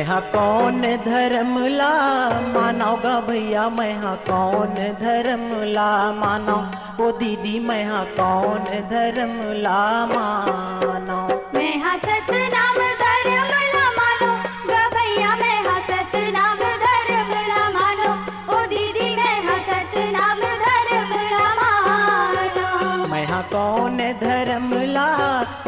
हाँ कौन धर्मला मानो गा भैया, मैं हाँ कौन धर्मला मानो। ओ दीदी मैं हाँ कौन धर्मला मानो। मैं हाँ सतनाम धर्मला मानो गा भैया, मैं हाँ सतनाम धर्मला मानो। ओ दीदी मैं हाँ सतनाम धर्मला मानो। मैं हाँ कौन धर्मला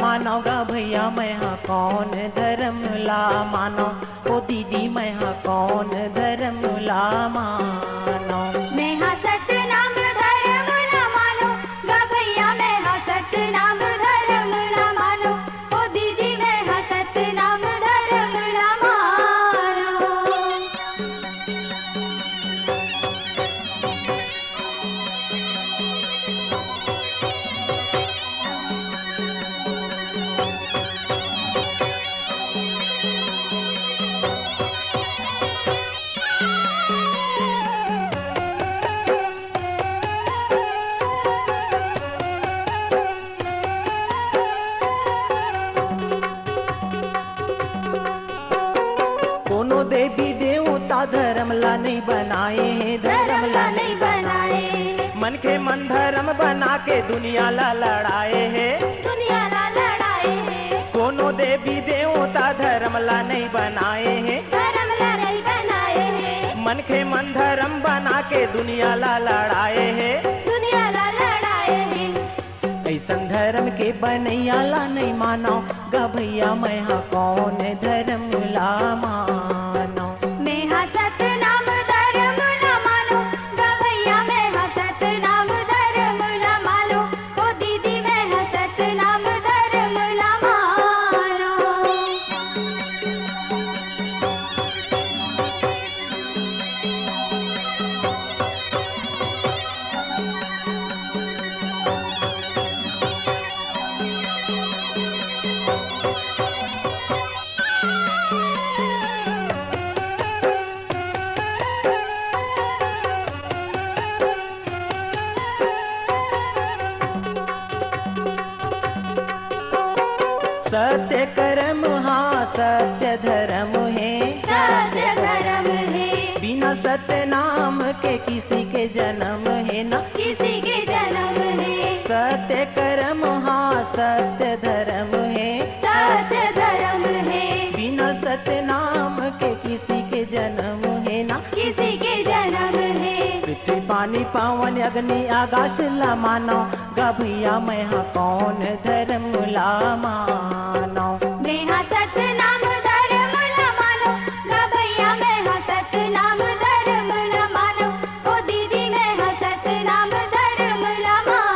मानो गा भैया, मैं हाँ कौन धर्मला मानो। ओ दीदी मैं हाँ कौन धर्मला मानो। मैं हाँ सतनाम धर्मला मानो गा भैया, मैं हाँ सतनाम धर्मला मानो। ओ दीदी मैं हाँ सतनाम धर्मला मानो। कोनो देवी देवता धर्मला नहीं बनाए हैं, धर्मला नहीं बनाए, मन के मन धर्म बना के दुनिया ला लड़ाए हैं। दुनिया ला लड़ाए हैं। कोनो देवी देवता धर्मला नहीं बनाए हैं, धर्मला नहीं बनाए हैं। मन के मन धर्म बना के दुनिया ला लड़ाए हैं। दुनिया ला लड़ाए हैं। ऐसन धर्म के बनैया ला नहीं मानो गा भैया, मैं हाँ कौन धर्मला मानो। मैं हाँ सतनाम धर्मला मानो गा भैया, मैं हाँ सतनाम धर्मला मानो। ओ दीदी मैं हाँ सतनाम धर्मला मानो। सत्य कर्म हाँ सत्य धर्म है, सत्य धर्म है। बिना सत्य नाम के किसी के जन्म है ना। किसी के जन्म है। सत्य कर्म हाँ सत्य धर्म है, सत्य धर्म है। बिना सत्य नाम के किसी के जन्म है ना। किसी के जन्म है। पृथ्वी पानी पावन अग्नि आकाश ला मानो गा भैया, मैं हाँ कौन धर्मला मानो। मैं हाँ सतनाम धर्मला मानो गा भैया, मैं हाँ सतनाम धर्मला मानो। ओ दीदी मैं हाँ सतनाम धर्मला मानो।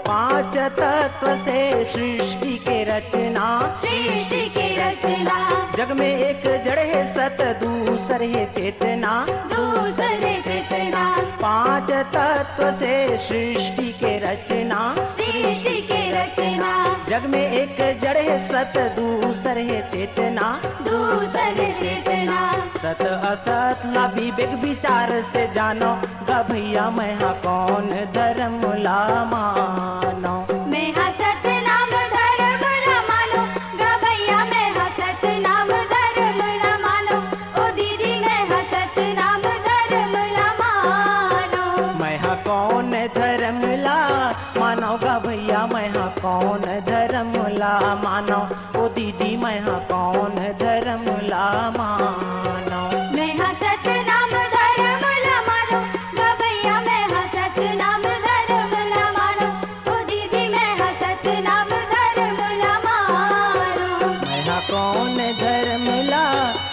पांच तत्व से सृष्टि के रचना, सृष्टि की रचना। जग में एक जड़ है सत दूसर है चेतना। दूसरे चेतना। पांच तत्व से सृष्टि के रचना, सृष्टि की रचना। जग में एक जड़ है सत दूसर है चेतना। दूसरे चेतना। सत असत ला विवेक विचार से जानो गा भैया, मैं हाँ कौन धर्मला मानो। मैं हाँ सतनाम धर्मला मानो गा भैया, मैं हाँ सतनाम धर्मला मानो। ओ दीदी मैं हाँ सतनाम धर्मला मानो। मैं हाँ कौन धर्मला मानो गा भैया, मैं हाँ कौन धर्मला मानो। ओ दीदी मैं हाँ कौन धर्मला मानो। मैं हाँ सतनाम धर्मला मानो गा भैया, मैं हाँ सतनाम धर्मला मानो। ओ दीदी मैं हाँ सतनाम धर्मला मानो। मैं हाँ कौन धर्मला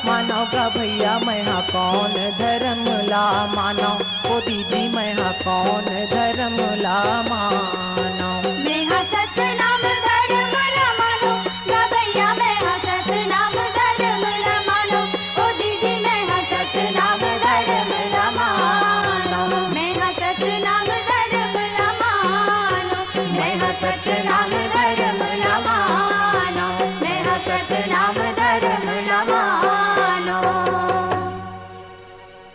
मानो गा भैया, मैं हाँ कौन धर्मला मानो। ओ दीदी मैं हाँ कौन धर्मला मानो। मैं हाँ सतनाम